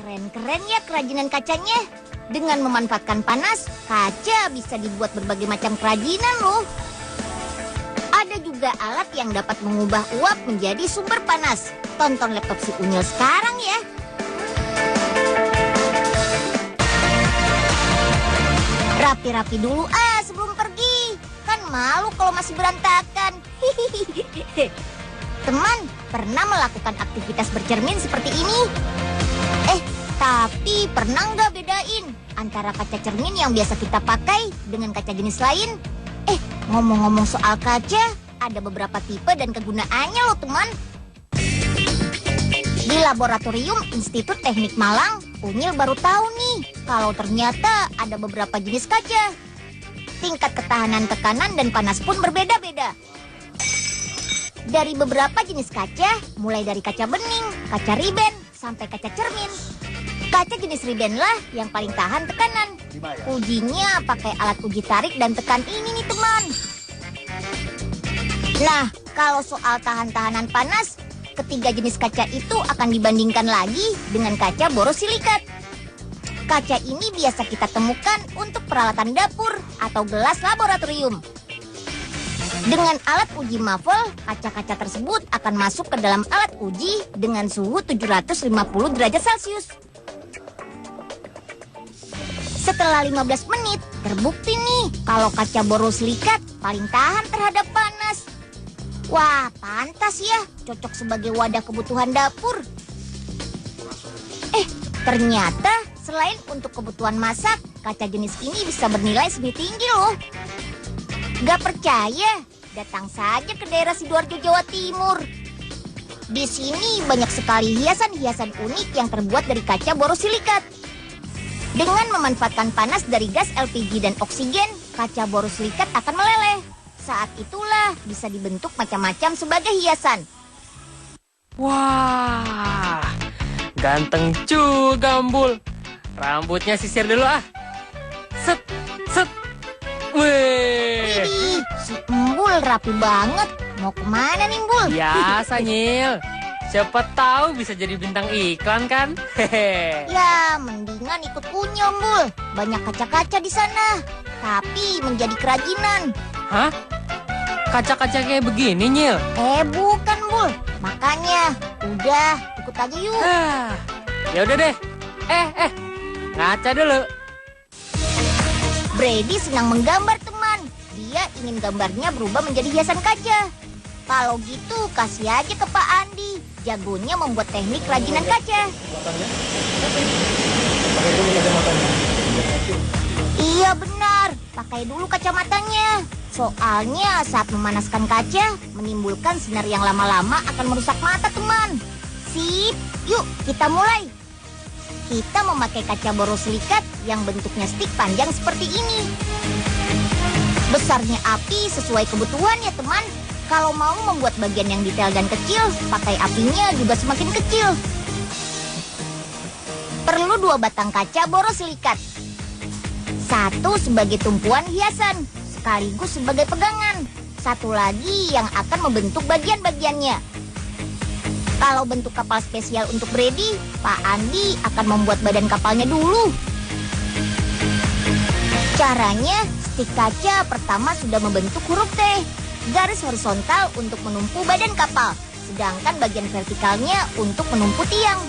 Keren-keren ya kerajinan kacanya. Dengan memanfaatkan panas, kaca bisa dibuat berbagai macam kerajinan loh. Ada juga alat yang dapat mengubah uap menjadi sumber panas. Tonton laptop si Unyil sekarang ya. Rapi-rapi dulu sebelum pergi. Kan malu kalau masih berantakan. Teman, pernah melakukan aktivitas bercermin seperti ini? Tapi pernah nggak bedain antara kaca cermin yang biasa kita pakai dengan kaca jenis lain? Ngomong-ngomong soal kaca, ada beberapa tipe dan kegunaannya loh teman. Di Laboratorium Institut Teknik Malang, Unyil baru tahu nih kalau ternyata ada beberapa jenis kaca. Tingkat ketahanan tekanan dan panas pun berbeda-beda. Dari beberapa jenis kaca, mulai dari kaca bening, kaca riben, sampai kaca cermin. Kaca jenis riben lah yang paling tahan tekanan. Ujinya pakai alat uji tarik dan tekan ini nih teman. Nah, kalau soal tahan-tahanan panas, ketiga jenis kaca itu akan dibandingkan lagi dengan kaca borosilikat. Kaca ini biasa kita temukan untuk peralatan dapur atau gelas laboratorium. Dengan alat uji MAFEL, kaca-kaca tersebut akan masuk ke dalam alat uji dengan suhu 750 derajat Celcius. Setelah 15 menit, terbukti nih kalau kaca borosilikat paling tahan terhadap panas. Wah, pantas ya, cocok sebagai wadah kebutuhan dapur. Ternyata selain untuk kebutuhan masak, kaca jenis ini bisa bernilai semi tinggi loh. Gak percaya? Datang saja ke daerah Sidoarjo, Jawa Timur. Di sini banyak sekali hiasan-hiasan unik yang terbuat dari kaca borosilikat. Dengan memanfaatkan panas dari gas LPG dan oksigen, kaca borosilikat akan meleleh. Saat itulah bisa dibentuk macam-macam sebagai hiasan. Wah, ganteng juga Embul. Rambutnya sisir dulu ah. Set, set. Wih. Widih, si Embul rapi banget. Mau kemana nih Embul? Biasa Nyil. Siapa tahu bisa jadi bintang iklan kan? Hehe. Ya, mendingan ikut Unyil Embul. Banyak kaca-kaca di sana. Tapi menjadi kerajinan. Hah? Kaca-kaca kayak begini Nyil? Bukan Embul. Makanya, udah ikut aja yuk. Ya udah deh. Ngaca dulu. Brady senang menggambar teman. Dia ingin gambarnya berubah menjadi hiasan kaca. Kalau gitu kasih aja ke Pak Andi. Jagonya membuat teknik kerajinan kaca. Iya benar, pakai dulu kacamatanya. Soalnya saat memanaskan kaca, menimbulkan sinar yang lama-lama akan merusak mata teman. Sip, yuk kita mulai. Kita memakai kaca borosilikat yang bentuknya stik panjang seperti ini. Besarnya api sesuai kebutuhan ya teman. Kalau mau membuat bagian yang detail dan kecil, pakai apinya juga semakin kecil. Perlu 2 batang kaca borosilikat. 1 sebagai tumpuan hiasan, sekaligus sebagai pegangan. 1 lagi yang akan membentuk bagian-bagiannya. Kalau bentuk kapal spesial untuk Brady, Pak Andi akan membuat badan kapalnya dulu. Caranya, stik kaca pertama sudah membentuk huruf T. Garis horizontal untuk menumpu badan kapal, sedangkan bagian vertikalnya untuk menumpu tiang.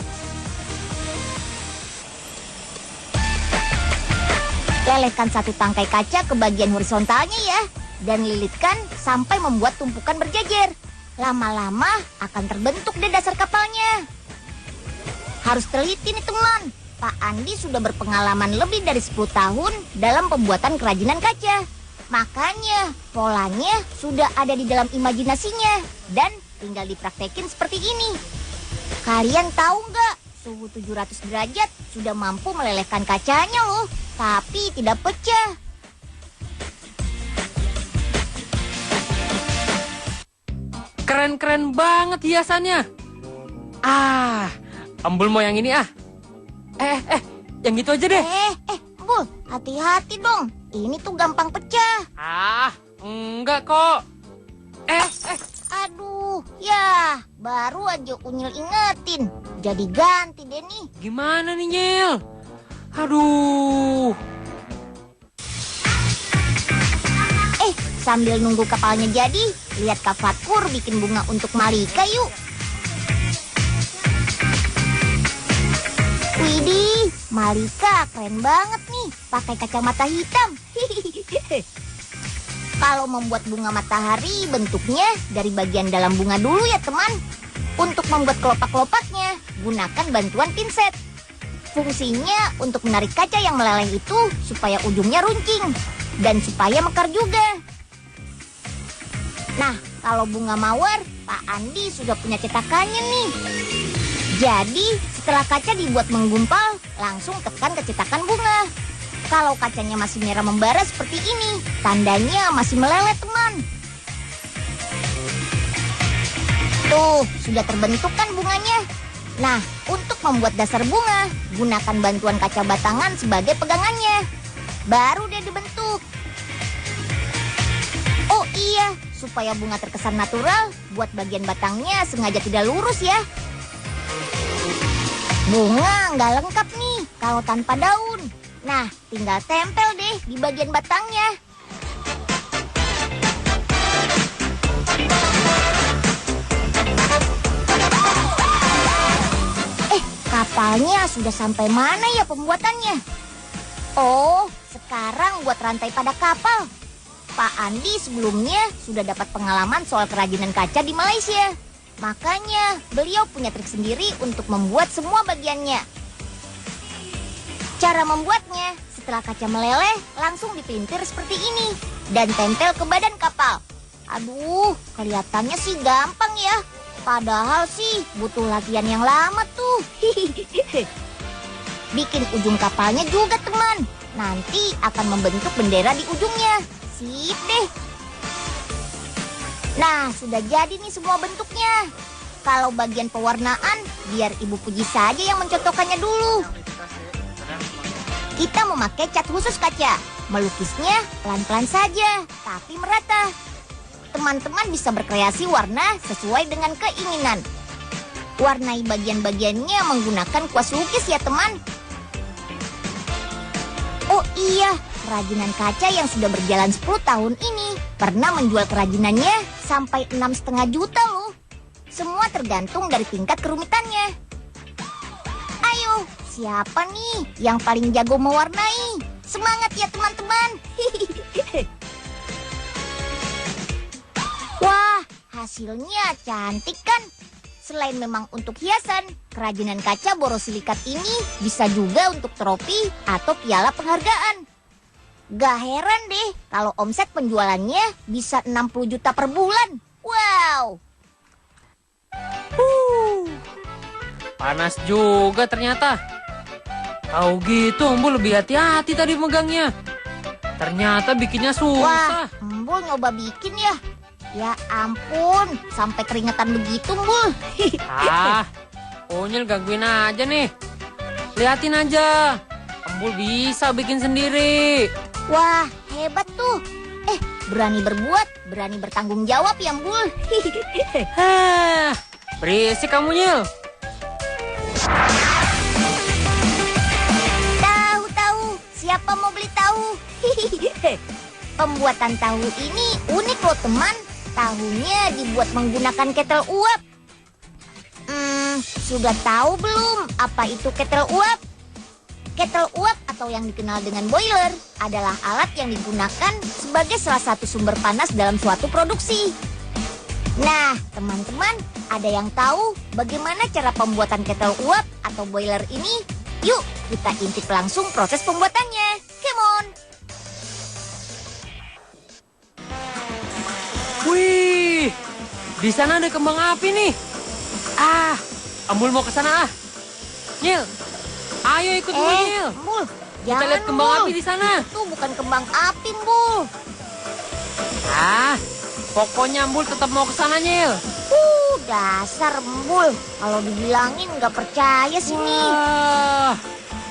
Lelehkan 1 tangkai kaca ke bagian horizontalnya ya, dan lilitkan sampai membuat tumpukan berjejer. Lama-lama akan terbentuk di dasar kapalnya. Harus teliti nih teman, Pak Andi sudah berpengalaman lebih dari 10 tahun dalam pembuatan kerajinan kaca. Makanya polanya sudah ada di dalam imajinasinya dan tinggal dipraktekin seperti ini. Kalian tahu nggak, suhu 700 derajat sudah mampu melelehkan kacanya loh, tapi tidak pecah. Keren-keren banget hiasannya. Embul mau yang ini ah. Yang gitu aja deh. Embul, hati-hati dong. Ini tuh gampang pecah. Enggak kok. Aduh, Ya, baru aja Unyil ingetin. Jadi ganti deh nih. Gimana nih, Nyil? Aduh. Sambil nunggu kapalnya jadi, lihat Kak Fatkur bikin bunga untuk Malika yuk. Widih, Malika keren banget nih, pakai kacamata hitam. Kalau membuat bunga matahari, bentuknya dari bagian dalam bunga dulu ya teman. Untuk membuat kelopak-kelopaknya, gunakan bantuan pinset. Fungsinya untuk menarik kaca yang meleleh itu supaya ujungnya runcing dan supaya mekar juga. Nah, kalau bunga mawar, Pak Andi sudah punya cetakannya nih. Jadi, setelah kaca dibuat menggumpal, langsung tekan ke cetakan bunga. Kalau kacanya masih merah membara seperti ini, tandanya masih meleleh, teman. Tuh, sudah terbentuk kan bunganya? Nah, untuk membuat dasar bunga, gunakan bantuan kaca batangan sebagai pegangannya. Baru dia dibentuk. Oh iya, supaya bunga terkesan natural, buat bagian batangnya sengaja tidak lurus ya. Bunga nggak lengkap nih kalau tanpa daun. Nah, tinggal tempel deh di bagian batangnya. Kapalnya sudah sampai mana ya pembuatannya? Oh, sekarang buat rantai pada kapal. Pak Andi sebelumnya sudah dapat pengalaman soal kerajinan kaca di Malaysia. Makanya beliau punya trik sendiri untuk membuat semua bagiannya. Cara membuatnya, setelah kaca meleleh, langsung dipelintir seperti ini dan tempel ke badan kapal. Aduh, kelihatannya sih gampang ya. Padahal sih butuh latihan yang lama tuh. Bikin ujung kapalnya juga teman. Nanti akan membentuk bendera di ujungnya. Sip deh. Nah, sudah jadi nih semua bentuknya. Kalau bagian pewarnaan, biar Ibu Puji saja yang mencotokkannya dulu. Kita memakai cat khusus kaca. Melukisnya pelan-pelan saja, tapi merata. Teman-teman bisa berkreasi warna sesuai dengan keinginan. Warnai bagian-bagiannya menggunakan kuas lukis ya teman. Oh iya, kerajinan kaca yang sudah berjalan 10 tahun ini pernah menjual kerajinannya sampai 6,5 juta loh. Semua tergantung dari tingkat kerumitannya. Ayo, siapa nih yang paling jago mewarnai? Semangat ya teman-teman. Wah, hasilnya cantik kan? Selain memang untuk hiasan, kerajinan kaca borosilikat ini bisa juga untuk trofi atau piala penghargaan. Gak heran deh kalau omset penjualannya bisa 60 juta per bulan. Wow! Panas juga ternyata. Tahu gitu, Embul lebih hati-hati tadi megangnya. Ternyata bikinnya susah. Wah, Embul nyoba bikin ya. Ya ampun, sampai keringetan begitu, Mbul. Unyil gangguin aja nih. Liatin aja. Embul bisa bikin sendiri. Wah, hebat tuh. Berani berbuat, berani bertanggung jawab ya, Mbul. Berisik kamu, Nyil. Tahu, siapa mau beli tahu? Pembuatan tahu ini unik loh, teman. Tahunya dibuat menggunakan ketel uap. Sudah tahu belum apa itu ketel uap? Ketel uap atau yang dikenal dengan boiler adalah alat yang digunakan sebagai salah satu sumber panas dalam suatu produksi. Nah, teman-teman, ada yang tahu bagaimana cara pembuatan ketel uap atau boiler ini? Yuk, kita intip langsung proses pembuatannya. Come on! Wih, di sana ada kembang api nih. Embul mau ke sana ah. Nyil, ayo ikut gue, Nyil. Mbul, Kita lihat kembang api di sana. Itu bukan kembang api, Mbul. Pokoknya Embul tetap mau ke sana, Nyil. Dasar Mbul. Kalau dibilangin nggak percaya sih nih. Wah,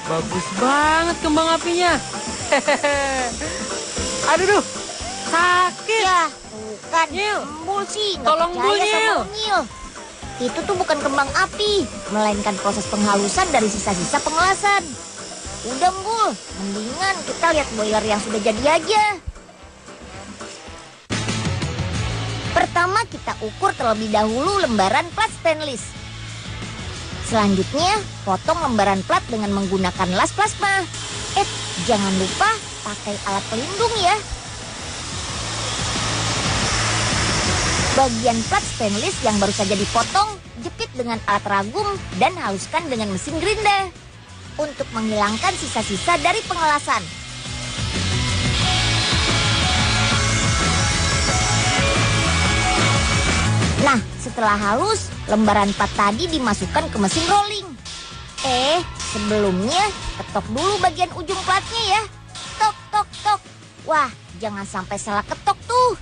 bagus banget kembang apinya. Aduh, sakit. Ya, tuh Bukan, Nyil. embul sih. Nggak Tolong percaya embul, sama Nyil. Unyil. Itu tuh bukan kembang api, melainkan proses penghalusan dari sisa-sisa pengelasan. Udah, Embul, mendingan kita lihat boiler yang sudah jadi aja. Pertama kita ukur terlebih dahulu lembaran plat stainless. Selanjutnya, potong lembaran plat dengan menggunakan las plasma. Jangan lupa pakai alat pelindung ya. Bagian plat stainless yang baru saja dipotong, jepit dengan alat ragum dan haluskan dengan mesin gerinda untuk menghilangkan sisa-sisa dari pengelasan. Nah, setelah halus, lembaran plat tadi dimasukkan ke mesin rolling. Sebelumnya, ketok dulu bagian ujung platnya ya. Tok, tok, tok. Wah, jangan sampai salah ketok tuh.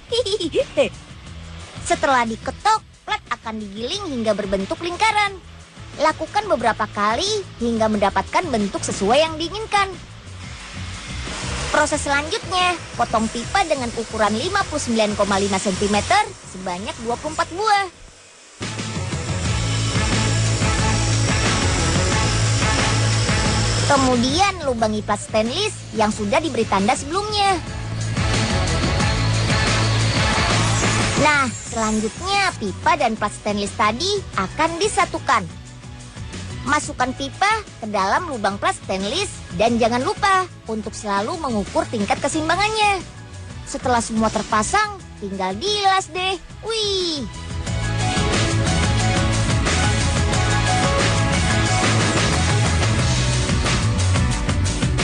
Setelah diketok, plat akan digiling hingga berbentuk lingkaran. Lakukan beberapa kali hingga mendapatkan bentuk sesuai yang diinginkan. Proses selanjutnya, potong pipa dengan ukuran 59,5 cm sebanyak 24 buah. Kemudian lubangi plat stainless yang sudah diberi tanda sebelumnya. Nah, selanjutnya pipa dan plat stainless tadi akan disatukan. Masukkan pipa ke dalam lubang plat stainless dan jangan lupa untuk selalu mengukur tingkat keseimbangannya. Setelah semua terpasang, tinggal dilas deh. Wih.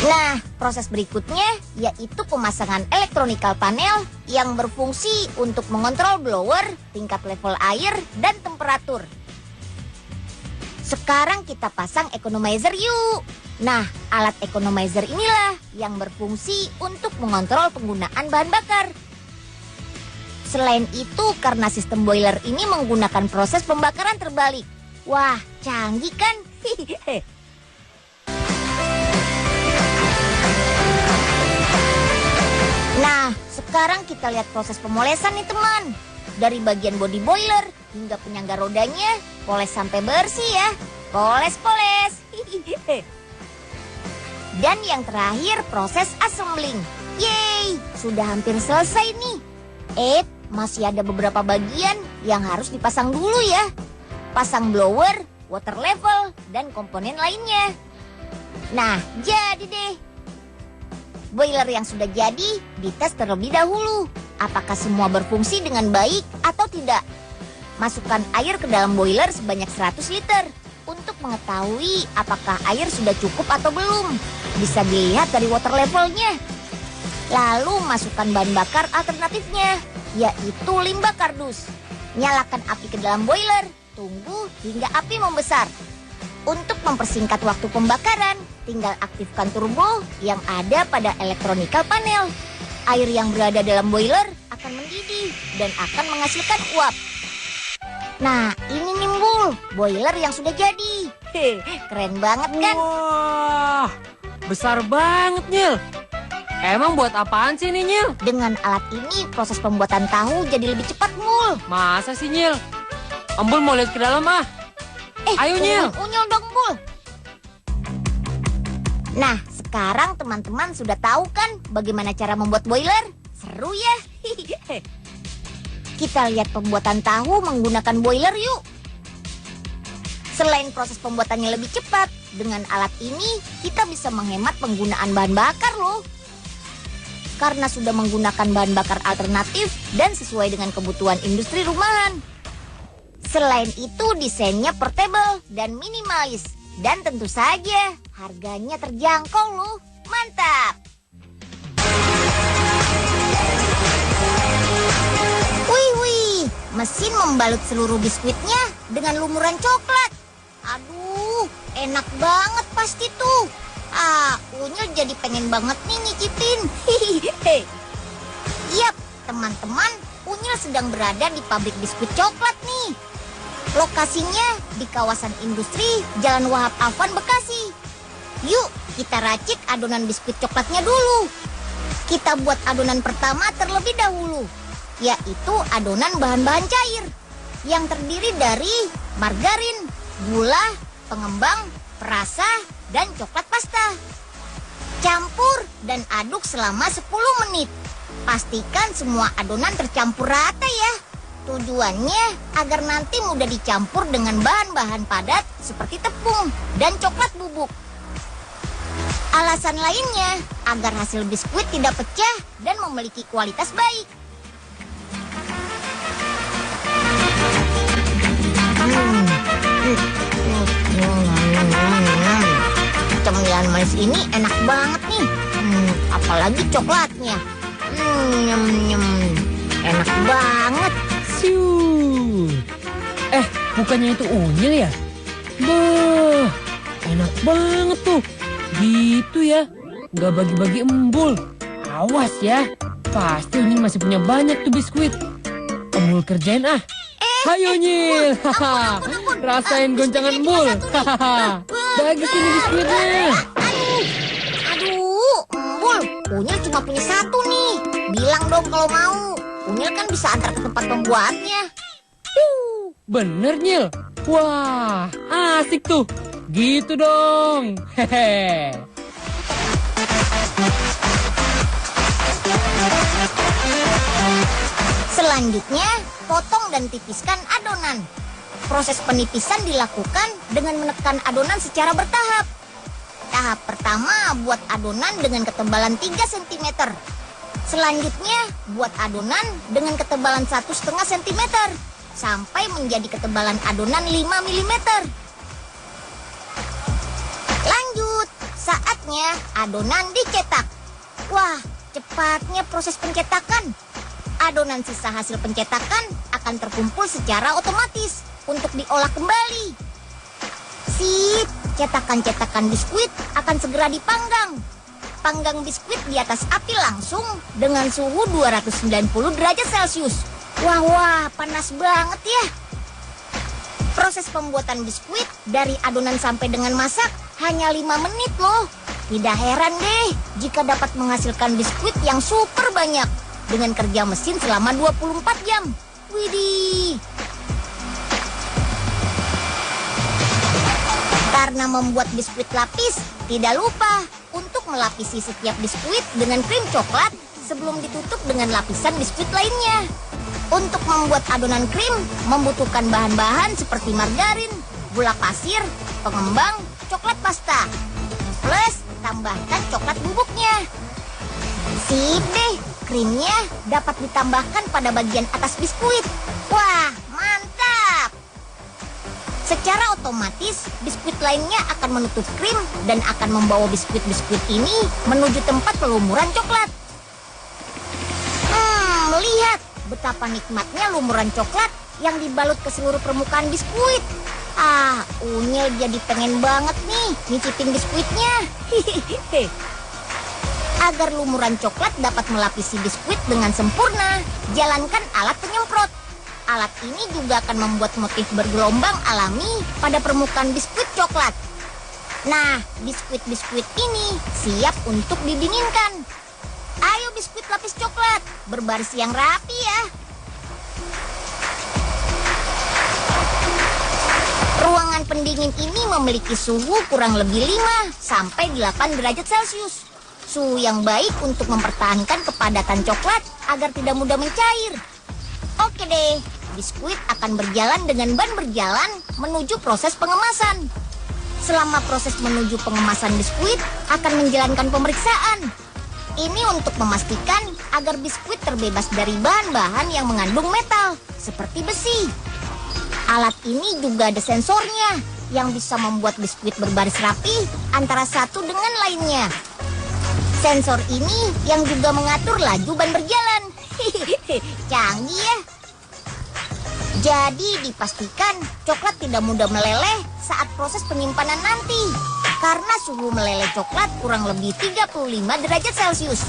Nah, proses berikutnya yaitu pemasangan electronical panel yang berfungsi untuk mengontrol blower, tingkat level air, dan temperatur. Sekarang kita pasang economizer yuk. Nah, alat economizer inilah yang berfungsi untuk mengontrol penggunaan bahan bakar. Selain itu, karena sistem boiler ini menggunakan proses pembakaran terbalik. Wah, canggih kan? Nah, sekarang kita lihat proses pemolesan nih teman. Dari bagian bodi boiler hingga penyangga rodanya, poles sampai bersih ya. Poles-poles. Dan yang terakhir proses assembling. Yeay, sudah hampir selesai nih. Masih ada beberapa bagian yang harus dipasang dulu ya. Pasang blower, water level, dan komponen lainnya. Nah, jadi deh. Boiler yang sudah jadi dites terlebih dahulu. Apakah semua berfungsi dengan baik atau tidak? Masukkan air ke dalam boiler sebanyak 100 liter untuk mengetahui apakah air sudah cukup atau belum. Bisa dilihat dari water levelnya. Lalu masukkan bahan bakar alternatifnya, yaitu limbah kardus. Nyalakan api ke dalam boiler, tunggu hingga api membesar. Untuk mempersingkat waktu pembakaran, tinggal aktifkan turbo yang ada pada electronical panel. Air yang berada dalam boiler akan mendidih dan akan menghasilkan uap. Nah, ini nih Mbul, boiler yang sudah jadi. Keren banget kan? Wah, besar banget, Nyil. Emang buat apaan sih nih, Nyil? Dengan alat ini, proses pembuatan tahu jadi lebih cepat, Mbul. Masa sih, Nyil? Embul mau lihat ke dalam ah. Ayo, Nyil. Unyil dong, Mbul. Nah, sekarang teman-teman sudah tahu kan bagaimana cara membuat boiler? Seru ya? Kita lihat pembuatan tahu menggunakan boiler yuk. Selain proses pembuatannya lebih cepat, dengan alat ini kita bisa menghemat penggunaan bahan bakar loh. Karena sudah menggunakan bahan bakar alternatif dan sesuai dengan kebutuhan industri rumahan. Selain itu desainnya portable dan minimalis. Dan tentu saja harganya terjangkau loh. Mantap! Wih, mesin membalut seluruh biskuitnya dengan lumuran coklat. Aduh, enak banget pasti tuh. Unyil jadi pengen banget nih nyicipin. Yap, teman-teman, Unyil sedang berada di pabrik biskuit coklat nih. Lokasinya di kawasan industri Jalan Wahab Afwan, Bekasi. Yuk, kita racik adonan biskuit coklatnya dulu. Kita buat adonan pertama terlebih dahulu. yaitu adonan bahan-bahan cair yang terdiri dari margarin, gula, pengembang, perasa, dan coklat pasta. Campur dan aduk selama 10 menit. Pastikan semua adonan tercampur rata ya. Tujuannya agar nanti mudah dicampur dengan bahan-bahan padat seperti tepung dan coklat bubuk. Alasan lainnya agar hasil biskuit tidak pecah dan memiliki kualitas baik. Cemilan manis ini enak banget nih. Apalagi coklatnya. Enak banget. Siu. Bukannya itu unyil ya? Bah, enak banget tuh. Gitu ya, nggak bagi-bagi embul. Awas ya, pasti unyil masih punya banyak tuh biskuit. Embul kerjain ah. Hayo Nyil, ampun. rasain goncangan embul. Bagi sini biskuitnya. Aduh, Embul, Unyil cuma punya satu nih. Bilang dong kalau mau. Unyil kan bisa antar ke tempat pembuatnya. Bener Nyil. Wah, asik tuh. Gitu dong. Hehe. Selanjutnya, potong dan tipiskan adonan. Proses penipisan dilakukan dengan menekan adonan secara bertahap. Tahap pertama, buat adonan dengan ketebalan 3 cm. Selanjutnya, buat adonan dengan ketebalan 1,5 cm. Sampai menjadi ketebalan adonan 5 mm. Lanjut, saatnya adonan dicetak. Wah, cepatnya proses pencetakan. Adonan sisa hasil pencetakan akan terkumpul secara otomatis untuk diolah kembali. Sip, cetakan-cetakan biskuit akan segera dipanggang. Panggang biskuit di atas api langsung dengan suhu 290 derajat Celcius. Wah, panas banget ya. Proses pembuatan biskuit dari adonan sampai dengan masak hanya 5 menit loh. Tidak heran deh jika dapat menghasilkan biskuit yang super banyak dengan kerja mesin selama 24 jam. Widih. Karena membuat biskuit lapis, tidak lupa untuk melapisi setiap biskuit dengan krim coklat sebelum ditutup dengan lapisan biskuit lainnya. Untuk membuat adonan krim, membutuhkan bahan-bahan seperti margarin, gula pasir, pengembang, coklat pasta. Plus, tambahkan coklat bubuknya. Sip deh, krimnya dapat ditambahkan pada bagian atas biskuit. Wah, mantap! Secara otomatis, biskuit lainnya akan menutup krim dan akan membawa biskuit-biskuit ini menuju tempat pelumuran coklat. Lihat betapa nikmatnya lumuran coklat yang dibalut ke seluruh permukaan biskuit. Unyil jadi pengen banget nih nyicipin biskuitnya. Agar lumuran coklat dapat melapisi biskuit dengan sempurna, jalankan alat penyemprot. Alat ini juga akan membuat motif bergelombang alami pada permukaan biskuit coklat. Nah, biskuit-biskuit ini siap untuk didinginkan. Ayo biskuit lapis coklat, berbaris yang rapi ya. Ruangan pendingin ini memiliki suhu kurang lebih 5 sampai 8 derajat Celcius. Suhu yang baik untuk mempertahankan kepadatan coklat agar tidak mudah mencair. Oke deh, biskuit akan berjalan dengan ban berjalan menuju proses pengemasan. Selama proses menuju pengemasan biskuit akan menjalankan pemeriksaan. Ini untuk memastikan agar biskuit terbebas dari bahan-bahan yang mengandung metal, seperti besi. Alat ini juga ada sensornya yang bisa membuat biskuit berbaris rapi antara satu dengan lainnya. Sensor ini yang juga mengatur laju ban berjalan. Canggih ya. Jadi dipastikan coklat tidak mudah meleleh saat proses penyimpanan nanti. Karena suhu meleleh coklat kurang lebih 35 derajat Celcius.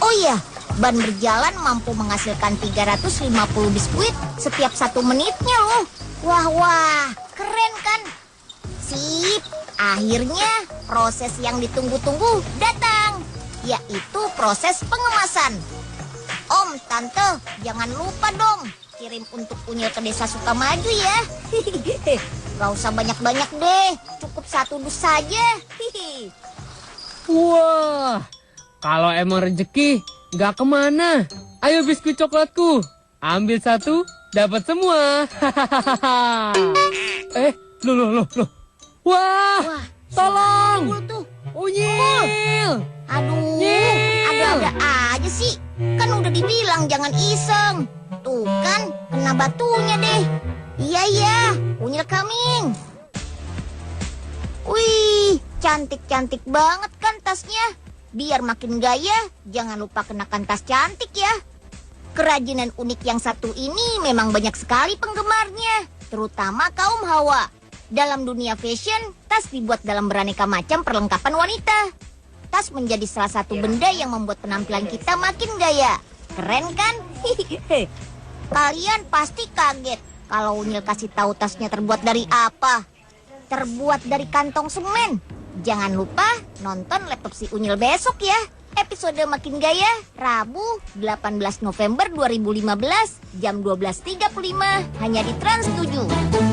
Oh iya, ban berjalan mampu menghasilkan 350 biskuit setiap 1 menitnya loh. Wah, keren kan? Sip, akhirnya proses yang ditunggu-tunggu datang, yaitu proses pengemasan. Om Tante, jangan lupa dong kirim untuk Unyil ke desa Sukamaju ya. Gak usah banyak-banyak deh, cukup 1 dus saja. Wah, kalau emang rezeki nggak kemana. Ayo biskuit coklatku, ambil 1, dapat semua. Loh. Wah, tolong. Tuh. Unyil. Aduh, Nyil. ada-ada aja sih. Kan udah dibilang jangan iseng. Tuh kan, kena batunya deh. Iya, Unyil coming. Wih, cantik-cantik banget kan tasnya. Biar makin gaya, jangan lupa kenakan tas cantik ya. Kerajinan unik yang satu ini memang banyak sekali penggemarnya, terutama kaum hawa. Dalam dunia fashion, tas dibuat dalam beraneka macam perlengkapan wanita. Tas menjadi salah satu benda yang membuat penampilan kita makin gaya. Keren kan? Kalian pasti kaget kalau Unyil kasih tahu tasnya terbuat dari apa. Terbuat dari kantong semen. Jangan lupa nonton laptop si Unyil besok ya. Episode Makin Gaya, Rabu 18 November 2015, jam 12.35, hanya di Trans 7.